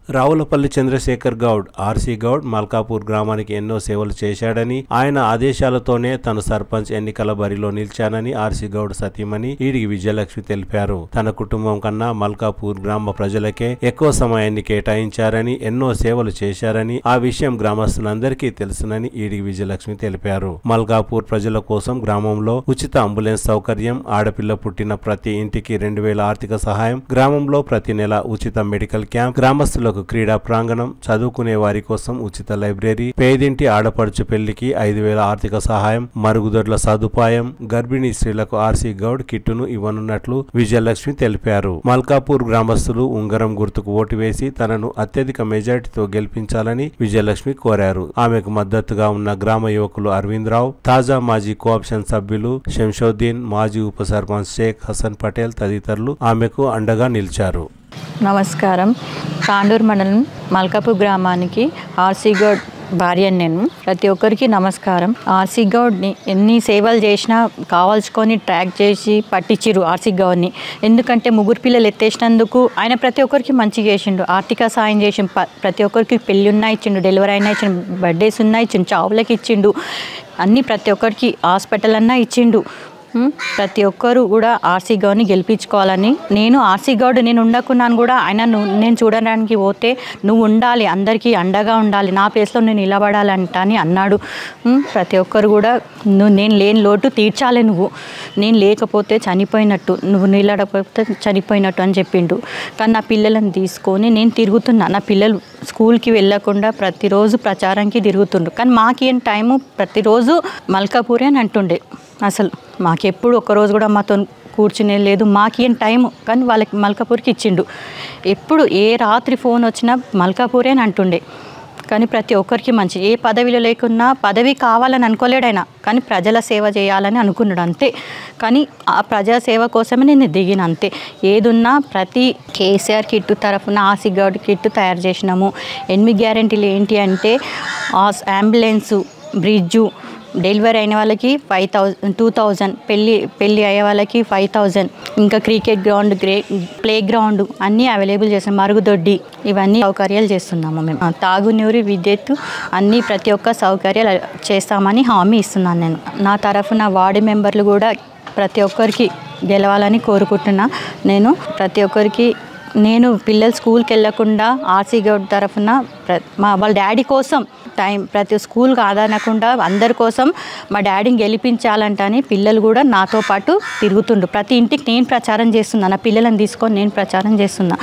Ravulapalli Chandrasekhar Goud RC Goud Malkapur గ్రామానికి ఎన్నో సేవలు చేశాడని, ఆయన ఆదేశాలతోనే తన సర్పంచ్ ఎన్నికల బరిలో నిలిచానని ఆర్సీ గౌడ్ సతీమణి ఈడిగి విజయలక్ష్మి తెలిపారు. తన కుటుంబం కన్నా మల్కాపూర్ గ్రామ ప్రజలకే ఎక్కువ సమయాన్ని కేటాయించారని, ఎన్నో సేవలు చేశారని, ఆ విషయం గ్రామస్తులందరికీ తెలుసునని ఈడిగి విజయలక్ష్మి తెలిపారు. మల్కాపూర్ ప్రజల కోసం గ్రామంలో ఉచిత అంబులెన్స్ సౌకర్యం, ఆడపిల్ల పుట్టిన ప్రతి ఇంటికి 2000 ఆర్థిక సహాయం, గ్రామంలో ప్రతి నెల ఉచిత మెడికల్ క్యాంప్, గ్రామస్తులకు క్రీడా ప్రాంగణం, చదువుకునే వారి కోసం ఉచిత లైబ్రరీ, పేదింటి ఆడపడుచు పెళ్లికి 5000 ఆర్థిక సహాయం, మరుగుదొడ్ల సదుపాయం, గర్భిణీ స్త్రీలకు ఆర్సీ గౌడ్ కిట్టును ఇవ్వనున్నట్లు విజయలక్ష్మి తెలిపారు. మల్కాపూర్ గ్రామస్తులు ఉంగరం గుర్తుకు ఓటు వేసి తనను అత్యధిక మెజార్టీతో గెలిపించాలని విజయలక్ష్మి కోరారు. ఆమెకు మద్దతుగా ఉన్న గ్రామ యువకులు అరవింద్ రావు, తాజా మాజీ కోఆప్షన్ సభ్యులు శంషోద్దీన్, మాజీ ఉప సర్పంచ్ షేక్ హసన్ పటేల్ తదితరులు ఆమెకు అండగా నిలిచారు. నమస్కారం. తాండూరు మండలం మల్కాపూర్ గ్రామానికి ఆర్సీ గౌడ్ భార్య. నేను ప్రతి ఒక్కరికి నమస్కారం. ఆర్సీ గౌడ్ని ఎన్ని సేవలు చేసినా కావాల్చుకొని ట్రాక్ చేసి పట్టించిరు ఆర్సీ గౌడ్ని. ఎందుకంటే ముగ్గురు పిల్లలు ఎత్తేసినందుకు ఆయన ప్రతి ఒక్కరికి మంచిగా చేసిండు, ఆర్థిక సాయం చేసిండు. ప్రతి ఒక్కరికి పెళ్ళి ఉన్నా ఇచ్చిండు, డెలివరీ అయినా ఇచ్చిండు, బర్త్డేస్ ఉన్నా ఇచ్చిండు, చావులకి ఇచ్చిండు, అన్నీ ప్రతి ఒక్కరికి హాస్పిటల్ అన్నా ఇచ్చిండు. ప్రతి ఒక్కరు కూడా ఆర్సీ గౌడ్ని గెలిపించుకోవాలని. నేను ఆర్సీ గౌడ్ నేను ఉండకున్నాను కూడా ఆయన నేను చూడడానికి పోతే నువ్వు ఉండాలి, అందరికీ అండగా ఉండాలి, నా ప్లేస్లో నేను నిలబడాలంట అని అన్నాడు. ప్రతి ఒక్కరు కూడా నేను లేని లోటు తీర్చాలి, నేను లేకపోతే చనిపోయినట్టు, నువ్వు నిలబడకపోతే చనిపోయినట్టు అని చెప్పిండు. కానీ నా పిల్లలను తీసుకొని నేను తిరుగుతున్నా. నా పిల్లలు స్కూల్కి వెళ్ళకుండా ప్రతిరోజు ప్రచారానికి తిరుగుతుండ్రు. కానీ మాకేం టైము, ప్రతిరోజు మల్కాపూరే అని అంటుండే. అసలు మాకెప్పుడు ఒక్కరోజు కూడా మాతో కూర్చునే లేదు, మాకేం టైము. కానీ వాళ్ళకి మల్కాపూర్కి ఇచ్చిండు. ఎప్పుడు ఏ రాత్రి ఫోన్ వచ్చినా మల్కాపూరే అని అంటుండే. కానీ ప్రతి ఒక్కరికి మంచి, ఏ పదవిలో లేకున్నా పదవి కావాలని అనుకోలేడు ఆయన, కానీ ప్రజల సేవ చేయాలని అనుకున్నాడు అంతే. కానీ ఆ ప్రజా సేవ కోసమే నేను దిగిన అంతే. ఏదున్నా ప్రతి కేసీఆర్ కిట్టు తరఫున ఆర్సీ గౌడ్ కిట్టు తయారు చేసినాము. 8 గ్యారెంటీలు ఏంటి అంటే అంబులెన్సు, బ్రిడ్జు, డెలివరీ అయిన వాళ్ళకి 2000, పెళ్ళి అయ్యే వాళ్ళకి 5000, ఇంకా క్రికెట్ గ్రౌండ్, ప్లే గ్రౌండ్ అన్నీ అవైలబుల్ చేస్తాం, మరుగుదొడ్డి, ఇవన్నీ సౌకర్యాలు చేస్తున్నాము మేము. తాగునీరు, విద్యుత్ అన్నీ ప్రతి ఒక్క సౌకర్యాలు చేస్తామని హామీ ఇస్తున్నాను నేను. నా తరఫున వార్డు మెంబర్లు కూడా ప్రతి ఒక్కరికి గెలవాలని కోరుకుంటున్నా. నేను ప్రతి ఒక్కరికి, నేను పిల్లలు స్కూల్కి వెళ్ళకుండా ఆర్సీ గౌడ్ తరఫున వాళ్ళ డాడీ కోసం ప్రతి స్కూల్ కాదనకుండా అందరి కోసం మా డాడీని గెలిపించాలంటని పిల్లలు కూడా నాతో పాటు తిరుగుతుండ్రు. ప్రతి ఇంటికి నేను ప్రచారం చేస్తున్నా, నా పిల్లలను తీసుకొని నేను ప్రచారం చేస్తున్నా.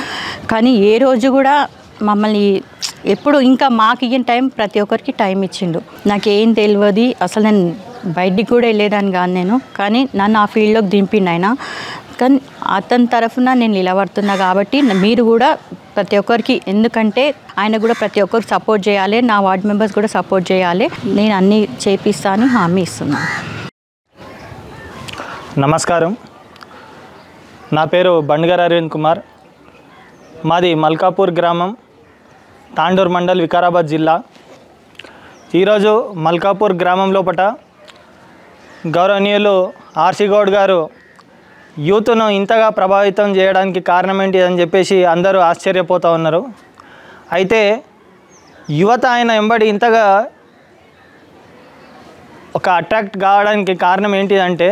కానీ ఏ రోజు కూడా మమ్మల్ని ఎప్పుడు ఇంకా మాకు ఇయ్యని టైం ప్రతి ఒక్కరికి టైం ఇచ్చిండు. నాకేం తెలియదు, అసలు నేను బయటికి కూడా వెళ్ళేదాన్ని కాదు నేను. కానీ నన్ను ఆ ఫీల్డ్లోకి దింపిండు ఆయన. కానీ అతని తరఫున నేను నిలబడుతున్నా కాబట్టి మీరు కూడా ప్రతి ఒక్కరికి, ఎందుకంటే ఆయన కూడా ప్రతి ఒక్కరికి సపోర్ట్ చేయాలి, నా వార్డ్ మెంబర్స్ కూడా సపోర్ట్ చేయాలి. నేను అన్నీ చేపిస్తాను హామీ ఇస్తున్నాను. నమస్కారం. నా పేరు బండ్గారు అరవింద్ కుమార్. మాది మల్కాపూర్ గ్రామం, తాండూరు మండల్, వికారాబాద్ జిల్లా. ఈరోజు మల్కాపూర్ గ్రామం లోపల గౌరవనీయులు ఆర్సీ గౌడ్ గారు యూత్ను ఇంతగా ప్రభావితం చేయడానికి కారణం ఏంటి అని చెప్పేసి అందరూ ఆశ్చర్యపోతూ ఉన్నారు. అయితే యువత ఆయన వెంబడి ఇంతగా ఒక అట్రాక్ట్ కావడానికి కారణం ఏంటి అంటే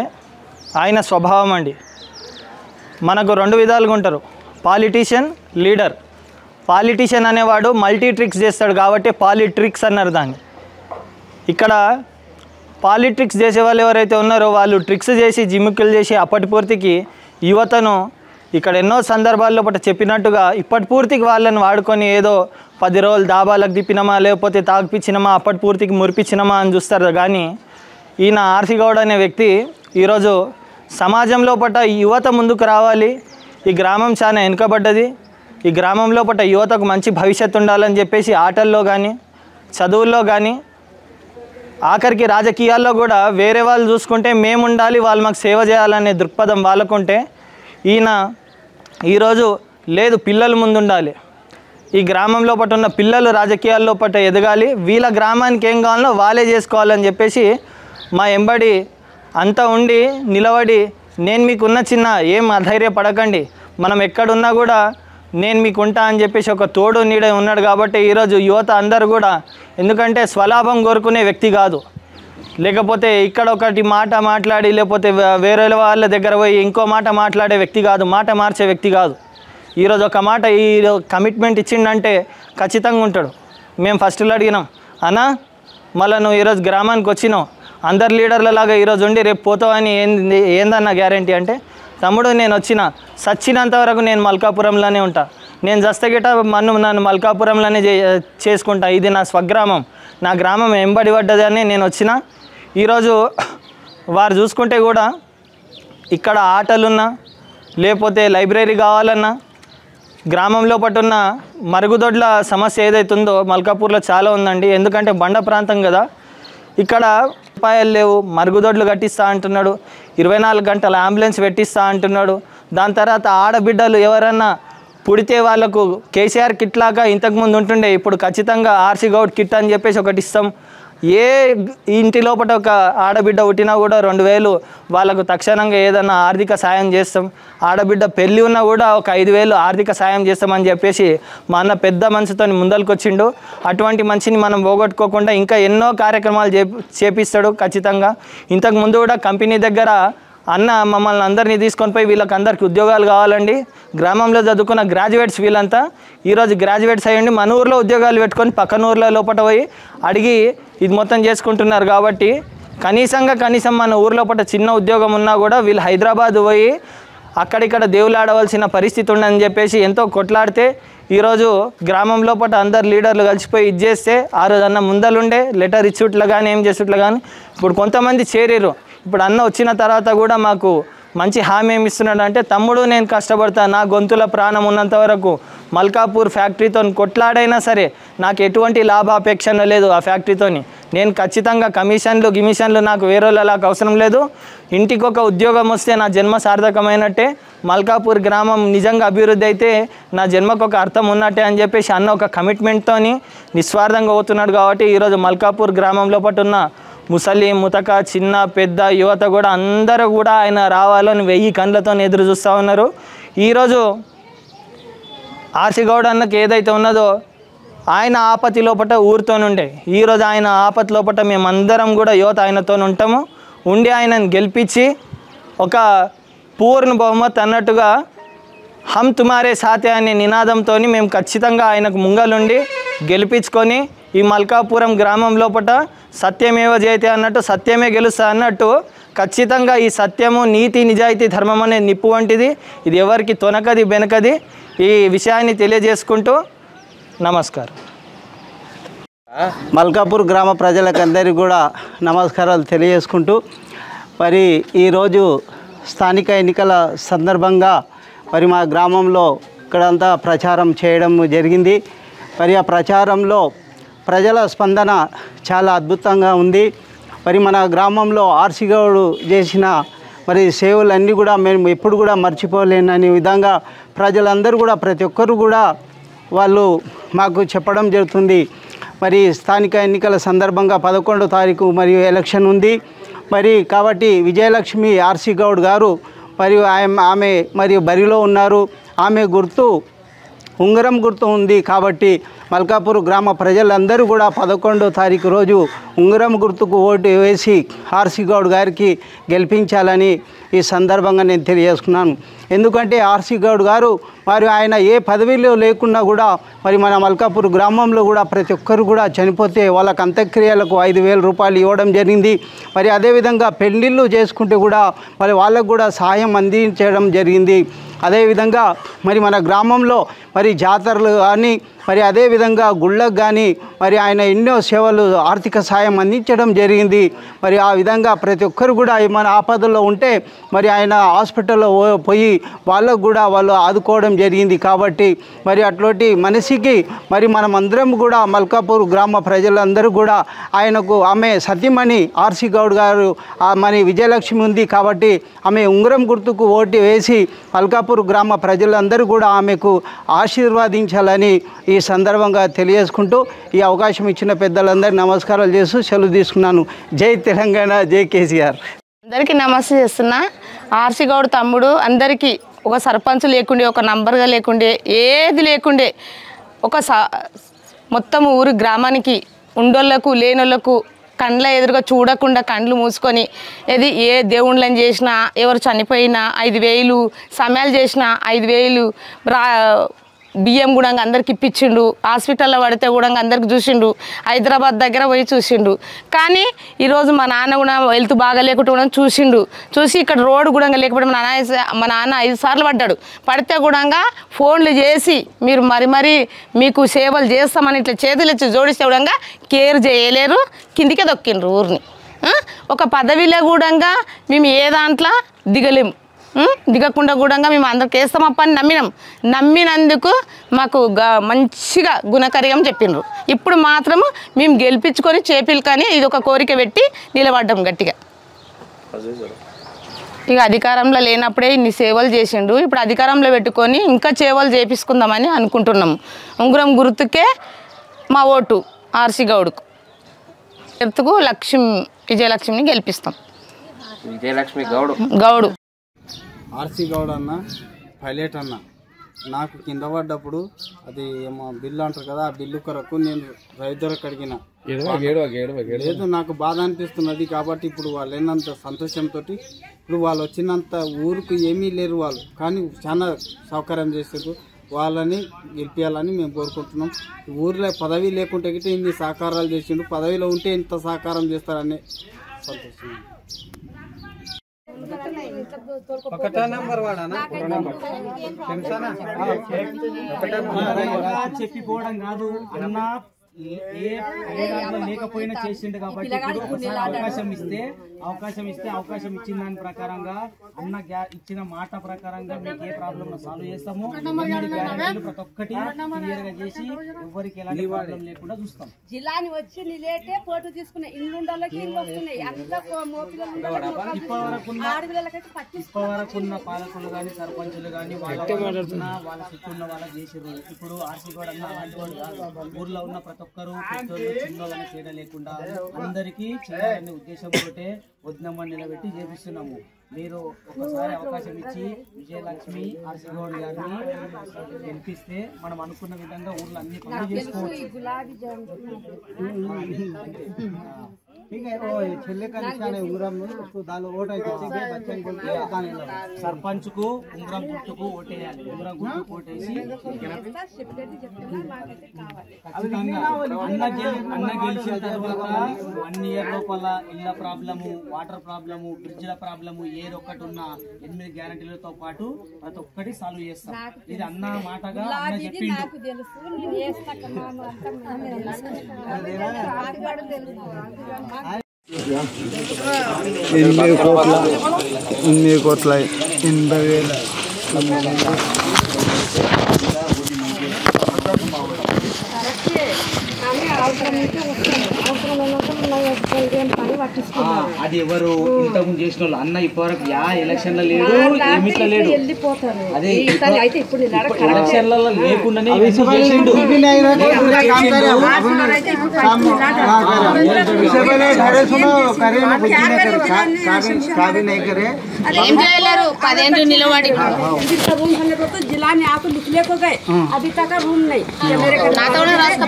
ఆయన స్వభావం అండి. మనకు 2 విధాలుగా ఉంటారు, పాలిటీషియన్, లీడర్. పాలిటీషియన్ అనేవాడు మల్టీ ట్రిక్స్ చేస్తాడు కాబట్టి పాలిట్రిక్స్ అన్నారు దాన్ని. ఇక్కడ పాలిటిక్స్ చేసే వాళ్ళు ఎవరైతే ఉన్నారో వాళ్ళు ట్రిక్స్ చేసి, జిమ్మిక్కులు చేసి అప్పటి పూర్తికి యువతను ఇక్కడ ఎన్నో సందర్భాల్లో చెప్పినట్టుగా ఇప్పటి పూర్తికి వాళ్ళని వాడుకొని ఏదో 10 రోజులు దాబాలకు తిప్పినమా, లేకపోతే తాగిపించినమా, అప్పటి పూర్తికి మురిపించినమా అని చూస్తారు. కానీ ఈయన ఆర్సీ గౌడ్ అనే వ్యక్తి ఈరోజు సమాజంలో యువత ముందుకు రావాలి, ఈ గ్రామం చాలా వెనుకబడ్డది, ఈ గ్రామంలో యువతకు మంచి భవిష్యత్తు ఉండాలని చెప్పేసి ఆటల్లో కానీ, చదువుల్లో కానీ, ఆఖరికి రాజకీయాల్లో కూడా వేరే వాళ్ళు చూసుకుంటే మేము ఉండాలి, వాళ్ళు మాకు సేవ చేయాలనే దృక్పథం వాళ్ళకుంటే, ఈయన ఈరోజు లేదు, పిల్లలు ముందుండాలి, ఈ గ్రామంలో ఉన్న పిల్లలు రాజకీయాల్లో ఎదగాలి, వీళ్ళ గ్రామానికి ఏం కావాలో వాళ్ళే చేసుకోవాలని చెప్పేసి మా ఎంబడి అంతా ఉండి నిలబడి, నేను మీకున్న చిన్న ఏం అధైర్యపడకండి, మనం ఎక్కడున్నా కూడా నేను మీకు ఉంటా అని చెప్పేసి ఒక తోడు నీడ ఉన్నాడు కాబట్టి ఈరోజు యువత అందరూ కూడా, ఎందుకంటే స్వలాభం కోరుకునే వ్యక్తి కాదు, లేకపోతే ఇక్కడ ఒకటి మాట మాట్లాడి లేకపోతే వేరే వాళ్ళ దగ్గర పోయి ఇంకో మాట మాట్లాడే వ్యక్తి కాదు, మాట మార్చే వ్యక్తి కాదు. ఈరోజు ఒక మాట ఈ కమిట్మెంట్ ఇచ్చిండంటే ఖచ్చితంగా ఉంటాడు. మేము ఫస్ట్లో అడిగినాం, అన్నా మళ్ళీ నువ్వు ఈరోజు గ్రామానికి వచ్చినావు, అందరు లీడర్లలాగా ఈరోజు ఉండి రేపు పోతావని ఏందన్న గ్యారంటీ అంటే, తమ్ముడు నేను వచ్చిన సచ్చినంత వరకు నేను మల్కాపురంలోనే ఉంటా, నేను జస్తగిట నన్ను మల్కాపురంలోనే చేసుకుంటా, ఇది నా స్వగ్రామం, నా గ్రామం వెంబడి పడ్డదని నేను వచ్చిన. ఈరోజు వారు చూసుకుంటే కూడా ఇక్కడ ఆటలున్నా లేకపోతే లైబ్రరీ కావాలన్నా, గ్రామంలో పట్టున్న మరుగుదొడ్ల సమస్య ఏదైతుందో మల్కాపూర్లో చాలా ఉందండి. ఎందుకంటే బండ ప్రాంతం కదా, ఇక్కడ ఉపాయాలు లేవు. మరుగుదొడ్లు కట్టిస్తా అంటున్నాడు, 24 గంటల అంబులెన్స్ పెట్టిస్తా అంటున్నాడు. దాని తర్వాత ఆడబిడ్డలు ఎవరన్నా పుడితే వాళ్ళకు కేసీఆర్ కిట్ లాగా ఇంతకుముందు ఉంటుండే, ఇప్పుడు ఖచ్చితంగా ఆర్సీ గౌడ్ కిట్ అని చెప్పేసి ఒకటి ఇస్తాం. ఏ ఇంటి లోపల ఒక ఆడబిడ్డ పుట్టినా కూడా 2000 వాళ్ళకు తక్షణంగా ఏదన్నా ఆర్థిక సాయం చేస్తాం. ఆడబిడ్డ పెళ్ళి ఉన్నా కూడా ఒక 5000 ఆర్థిక సాయం చేస్తామని చెప్పేసి మా అన్న పెద్ద మనసుతో ముందరికి వచ్చిండు. అటువంటి మనిషిని మనం పోగొట్టుకోకుండా ఇంకా ఎన్నో కార్యక్రమాలు చేపిస్తాడు ఖచ్చితంగా. ఇంతకుముందు కూడా కంపెనీ దగ్గర అన్న మమ్మల్ని అందరినీ తీసుకొని పోయి వీళ్ళకి అందరికీ ఉద్యోగాలు కావాలండి, గ్రామంలో చదువుకున్న గ్రాడ్యుయేట్స్ వీళ్ళంతా ఈరోజు గ్రాడ్యుయేట్స్ అయ్యండి మన ఊర్లో ఉద్యోగాలు పెట్టుకొని పక్కన ఊర్లో లోపల పోయి అడిగి ఇది మొత్తం చేసుకుంటున్నారు. కాబట్టి కనీసం మన ఊర్లో పట్ల చిన్న ఉద్యోగం ఉన్నా కూడా వీళ్ళు హైదరాబాద్ పోయి అక్కడిక్కడ దేవులాడవలసిన పరిస్థితి ఉందని చెప్పేసి ఎంతో కొట్లాడితే ఈరోజు గ్రామం లోపల అందరు లీడర్లు కలిసిపోయి ఇది చేస్తే ఆ రోజు అన్న ముందలుండే లెటర్ ఇచ్చుట్లా కానీ ఏం చేసేట్లా కానీ ఇప్పుడు కొంతమంది చేరారు. ఇప్పుడు అన్న వచ్చిన తర్వాత కూడా మాకు మంచి హామీ ఏమి ఇస్తున్నాడు అంటే, తమ్ముడు నేను కష్టపడతా, నా గొంతుల ప్రాణం ఉన్నంత వరకు మల్కాపూర్ ఫ్యాక్టరీతో కొట్లాడైనా సరే నాకు ఎటువంటి లాభాపేక్ష లేదు. ఆ ఫ్యాక్టరీతోని నేను ఖచ్చితంగా గిమిషన్లు నాకు వేరేలాగా అవసరం లేదు. ఇంటికి ఒక ఉద్యోగం వస్తే నా జన్మ సార్థకమైనట్టే, మల్కాపూర్ గ్రామం నిజంగా అభివృద్ధి అయితే నా జన్మకు ఒక అర్థం ఉన్నట్టే అని చెప్పేసి అన్న ఒక కమిట్మెంట్తోని నిస్వార్థంగా పోతున్నాడు. కాబట్టి ఈరోజు మల్కాపూర్ గ్రామంలో పట్టున్న ముసలి ముతక చిన్న పెద్ద యువత కూడా అందరూ కూడా ఆయన రావాలని 1000 కళ్ళతో ఎదురు చూస్తూ ఉన్నారు. ఈరోజు ఆర్సీ గౌడ్ అన్నకి ఏదైతే ఉన్నదో ఆయన ఆపత్తి లోపల ఊరితో ఉండే, ఈరోజు ఆయన ఆపత్తి లోపల మేమందరం కూడా యువత ఆయనతో ఉంటాము. ఉండి ఆయనను గెలిపించి ఒక పూర్ణ బహుమత్ అన్నట్టుగా హమ్ తుమారే సాతే అనే నినాదంతో మేము ఖచ్చితంగా ఆయనకు ముంగలుండి గెలిపించుకొని ఈ మల్కాపురం గ్రామం లోపల సత్యమేవ జయతే అన్నట్టు సత్యమే గెలుస్తా అన్నట్టు ఖచ్చితంగా ఈ సత్యము నీతి నిజాయితీ ధర్మం అనే నిప్పు వంటిది, ఇది ఎవరికి తొనకది బెనకది. ఈ విషయాన్ని తెలియజేసుకుంటూ నమస్కారం. మల్కాపూర్ గ్రామ ప్రజలకందరికీ కూడా నమస్కారాలు తెలియజేసుకుంటూ, మరి ఈరోజు స్థానిక ఎన్నికల సందర్భంగా మరి మా గ్రామంలో ఇక్కడంతా ప్రచారం చేయడం జరిగింది. మరి ఆ ప్రచారంలో ప్రజల స్పందన చాలా అద్భుతంగా ఉంది. మరి మన గ్రామంలో ఆర్సీ గౌడ్ చేసిన మరి సేవలన్నీ కూడా మేము ఎప్పుడు కూడా మర్చిపోలేననే విధంగా ప్రజలందరూ కూడా ప్రతి ఒక్కరు కూడా వాళ్ళు మాకు చెప్పడం జరుగుతుంది. మరి స్థానిక ఎన్నికల సందర్భంగా 11వ తారీఖు మరియు ఎలక్షన్ ఉంది. మరి కాబట్టి విజయలక్ష్మి ఆర్సీ గౌడ్ గారు మరియు ఆమె మరియు బరిలో ఉన్నారు. ఆమె గుర్తు ఉంగరం గుర్తు ఉంది. కాబట్టి మల్కాపూర్ గ్రామ ప్రజలందరూ కూడా 11వ తారీఖు రోజు ఉంగరం గుర్తుకు ఓటు వేసి ఆర్సీ గౌడ్ గారికి గెలిపించాలని ఈ సందర్భంగా నేను తెలియజేసుకున్నాను. ఎందుకంటే ఆర్సీ గౌడ్ గారు మరి ఆయన ఏ పదవిలో లేకున్నా కూడా మరి మన మల్కాపూర్ గ్రామంలో కూడా ప్రతి ఒక్కరు కూడా చనిపోతే వాళ్ళకు అంత్యక్రియలకు 5000 రూపాయలు ఇవ్వడం జరిగింది. మరి అదేవిధంగా పెళ్ళిళ్ళు చేసుకుంటే కూడా మరి వాళ్ళకు కూడా సహాయం అందించడం జరిగింది. అదేవిధంగా మరి మన గ్రామంలో మరి జాతరలు కానీ మరి అదేవిధంగా గుళ్ళకు కానీ మరి ఆయన ఎన్నో సేవలు ఆర్థిక సాయం అందించడం జరిగింది. మరి ఆ విధంగా ప్రతి ఒక్కరు కూడా మన ఆపదల్లో ఉంటే మరి ఆయన హాస్పిటల్లో పోయి వాళ్ళకు కూడా వాళ్ళు ఆదుకోవడం జరిగింది. కాబట్టి మరి అట్లాంటి మనిషికి మరి మనం అందరం కూడా మల్కాపూర్ గ్రామ ప్రజలందరూ కూడా ఆయనకు ఆమె సతీమణి ఆర్సీ గౌడ్ గారు మరి విజయలక్ష్మి ఉంది. కాబట్టి ఆమె ఉంగరం గుర్తుకు ఓటు వేసి మల్కాపూర్ గ్రామ ప్రజలందరూ కూడా ఆమెకు ఆశీర్వదించాలని ఈ సందర్భంగా తెలియజేసుకుంటూ ఈ అవకాశం ఇచ్చిన పెద్దలందరూ నమస్కారాలు చేస్తూ సెలవు తీసుకున్నాను. జై తెలంగాణ, జై కేసీఆర్. అందరికీ నమస్తే చేస్తున్నా. ఆర్సీ గౌడ్ తమ్ముడు అందరికీ ఒక సర్పంచ్ లేకుండే, ఒక నంబర్గా లేకుండే, ఏది లేకుండే ఒక మొత్తం ఊరి గ్రామానికి ఉండోళ్ళకు లేనోళ్ళకు కండ్ల ఎదురుగా చూడకుండా కండ్లు మూసుకొని ఏ దేవుళ్ళని చేసినా, ఎవరు చనిపోయినా 5,000 సమయాలు చేసినా 5,000 బియ్యం కూడా అందరికి ఇప్పించిండు. హాస్పిటల్లో పడితే కూడా అందరికి చూసిండు. హైదరాబాద్ దగ్గర పోయి చూసిండు. కానీ ఈరోజు మా నాన్న కూడా హెల్త్ బాగా లేకుండా కూడా చూసి ఇక్కడ రోడ్డు కూడా లేకపోతే మా నాన్న 5 సార్లు పడ్డాడు. పడితే కూడా ఫోన్లు చేసి మీరు మరి మీకు సేవలు చేస్తామని ఇట్లా చేతులు ఇచ్చి జోడిస్తే కూడా కేర్ చేయలేరు, కిందికే దొక్కిండ్రు ఊరిని. ఒక పదవిలో కూడా మేము ఏ దాంట్లో దిగలేము, దిగకుండా కూడా మేము అందరికి వేస్తామప్ప అని నమ్మినందుకు మాకు మంచిగా గుణకర్యం చెప్పిండ్రు. ఇప్పుడు మాత్రము మేము గెలిపించుకొని చేపిలు కానీ ఇది ఒక కోరిక పెట్టి నిలబడ్డాం గట్టిగా. ఇక అధికారంలో లేనప్పుడే ఇన్ని సేవలు చేసిండు. ఇప్పుడు అధికారంలో పెట్టుకొని ఇంకా సేవలు చేపించుకుందామని అనుకుంటున్నాము. ఉంగరం గుర్తుకే మా ఓటు ఆర్సీ గౌడ్కు. గుర్తుకు విజయలక్ష్మిని గెలిపిస్తాం. విజయలక్ష్మి గౌడు ఆర్సీ గౌడ్ అన్న, పైలట్ అన్న నాకు కింద పడ్డప్పుడు అది ఏమో బిల్లు అంటారు కదా, ఆ బిల్లు కొరకు నేను రైతులకు అడిగిన లేదు, నాకు బాధ అనిపిస్తున్నది కాబట్టి ఇప్పుడు వాళ్ళు ఏనంత సంతోషంతో ఇప్పుడు వాళ్ళు వచ్చినంత ఊరికి ఏమీ లేరు వాళ్ళు, కానీ చాలా సౌకర్యం చేసారు. వాళ్ళని గెలిపించాలని మేము కోరుకుంటున్నాం. ఊర్లో పదవి లేకుంటే గిట్ట ఇన్ని సహకారాలు చేసిండు, పదవిలో ఉంటే ఇంత సహకారం చేస్తారని సంతోషం. చెప్పిపోవడం కాదు అన్న, లేకపోయినా చేసిండు కాబట్టి అవకాశం ఇచ్చిన దాని ప్రకారంగా అన్న ఇచ్చిన మాట ప్రకారంగా మీకు ఏ ప్రాబ్లం సాల్వ్ చేస్తాము. ప్రతి ఒక్కటి క్లియర్ గా చేసి ఎవరికి ఎలాంటి ప్రాబ్లం లేకుండా చూస్తాం. జిల్లాని వచ్చి నిలేటే ఫోటో తీసుకున్న ఇల్లుండోళ్ళకి ఇల్లు వస్తున్నాయి. ఇప్పటివరకున్న పాలకులు కానీ సర్పంచులు కానీ వాళ్ళ చుట్టూ ఉన్న వాళ్ళకి చేసారు. ఇప్పుడు ఆర్సీ కూడా అన్న అలాంటి వాళ్ళు కాదు. ఊర్లో ఉన్న ప్రతి ఒక్కరు పెద్దోళ్ళు చిన్నోళ్ళని తేడా లేకుండా అందరికీ చేయాలనే ఉద్దేశంతో వదినమ్మని నిలబెట్టి చేపిస్తున్నాము. మీరు ఒకసారి అవకాశం ఇచ్చి విజయలక్ష్మి ఆర్సీ గౌడ్ గారిని గెలిపిస్తే మనం అనుకున్న విధంగా ఊర్లో అన్ని పనులు చేసుకోవచ్చు. సర్పంచ్ కు ఉంగరం గుర్తుకు ఓటేయాలి. ఉంగరం గుర్తుకు ఓటేసి అన్న గెలిచిన తర్వాత 1 ఇయర్ లోపల ఇళ్ల ప్రాబ్లము, వాటర్ ప్రాబ్లము, బ్రిడ్జ్ల ప్రాబ్లము ఏదొక్కటి ఉన్నా 8 గ్యారంటీలతో పాటు ప్రతి ఒక్కటి సాల్వ్ చేస్తాం. ఇది అన్న మాటగా అన్న చెప్పిండు. ఇన్ని కోట్ల 80,000 అది ఎవరు ఇంతకుముందు చేసిన వాళ్ళు అన్న ఇప్పటివరకు ఎలక్షన్ లో లేడు, ఏమిట్లా లేడు. అదే ఎలక్షన్లలో లేకుండానే చేసిండు. ఏం చేయలేరు, 10 ఏళ్ళు నిలబడి जिला में आपको निकले को गए, अभी तक रूम नहीं। मेरे को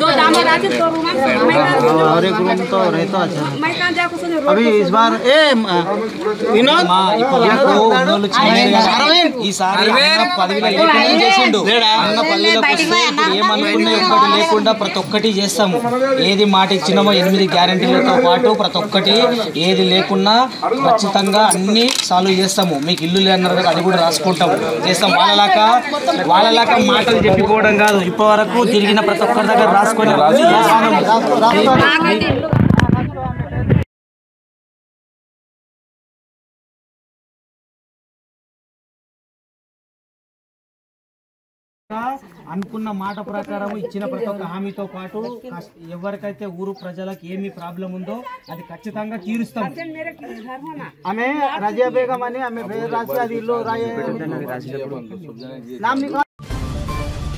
दो दाम रात 2 रूम और एक रूम तो रहता अच्छा। मैं कहां जाको सुन अभी इस बार विनोद ఈసారి పదవిలో చేసిండు. అన్న పదవిలోకి వస్తే ఇప్పుడు ఏమనుకున్నా ఒక్కటి లేకుండా ప్రతి ఒక్కటి చేస్తాము. ఏది మాట ఇచ్చినామో 8 గ్యారంటీలతో పాటు ప్రతి ఒక్కటి ఏది లేకున్నా ఖచ్చితంగా అన్ని సాల్వ్ చేస్తాము. మీకు ఇల్లు లేదన్నారు కదా, అది కూడా రాసుకుంటాము, చేస్తాం. వాళ్ళలాగా మాటలు చెప్పిపోవడం కాదు, ఇప్పటివరకు తిరిగిన ప్రతి ఒక్కరి దగ్గర రాసుకొని అనుకున్న మాట ప్రకారం ఇచ్చిన ప్రతి ఒక్క హామీతో పాటు ఎవరికైతే ఊరు ప్రజలకు ఏమి ప్రాబ్లం ఉందో అది ఖచ్చితంగా తీరుస్తాం. ఆమె రజియా బేగం అని ఆమె రాజు ఇల్లు